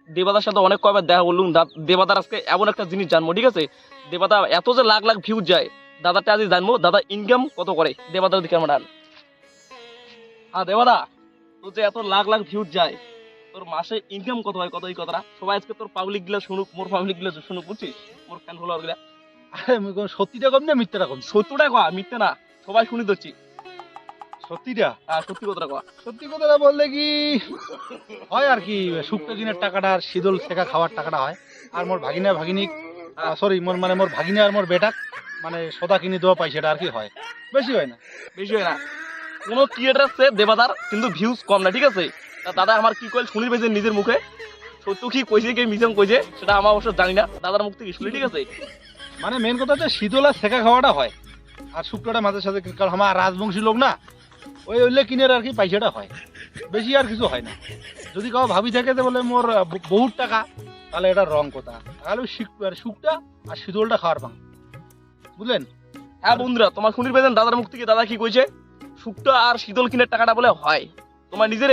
দেবাদার সাথে অনেক কয়বার দেখা করলুম, দেবাদার আজকে এমন একটা জিনিস জানবো, ঠিক আছে? দেবাদা এত যে লাখ লাখ ভিউজ যায়, দাদাটা আজ জানবো দাদা ইনকাম কত করে। দেবাদার দিকে আমরা দেবাদা, তোর যে এত লাখ লাখ ভিউজ যায়, তোর মাসে ইনকাম কত হয়, কত এই কথাটা সবাই আজকে তোর পাবলিক গুলা শুনুক, মোর পাবলিক গুলা শুনুক, বুঝছিস? মোর ফ্যান ফলোয়ার গুলা। আরে আমি কোন সত্যিটা কম না মিথ্যাটা কম? 70টা কয়া, মিথ্যে না, সবাই শুনি ধরছি। সত্যিটা? সত্যি কথাটা কয়া। সত্যি কথাটা বললে কি হয় আর কি, শুক্তো কিনের টাকাটা আর শীতল শেখা খাওয়ার টাকাটা হয়। আর মোর ভাগিনা ভাগিনী, সরি মোর ভাগিনা আর মোর বেটা মানে সদা কিনে দেওয়া পাই, সেটা আর কি হয়, বেশি হয় না। বেশি হয় না। কোন ক্রিয়েটার সে দেবাদার কিন্তু ভিউজ কম না, ঠিক আছে? তা দাদা আমার কি কইল শুনি পেয়েছে নিজের মুখে, সত্য কি কইছে কি মিশন কইছে সেটা আমার অবশ্য জানি না, দাদার মুখ থেকে শুনি, ঠিক আছে? মানে মেন কথা হচ্ছে শীতল আর শেখা খাওয়াটা হয়, আর শুক্তোটা মাঝে সাথে, কারণ আমার রাজবংশী লোক না, ওই ওইলে কিনের আর কি পয়সাটা হয়, বেশি আর কিছু হয় না। যদি কাউ ভাবি থাকে যে বলে মোর বহুত টাকা, তাহলে এটা রং কথা। তাহলে শুকটা আর শীতলটা খাওয়ার পাং, বুঝলেন? হ্যাঁ বন্ধুরা, তোমার শুনি পেয়েছেন দাদার মুখ থেকে, দাদা কি কইছে, শুক্তো আর শীতল কিনের টাকাটা বলে হয়। তোমার নিজের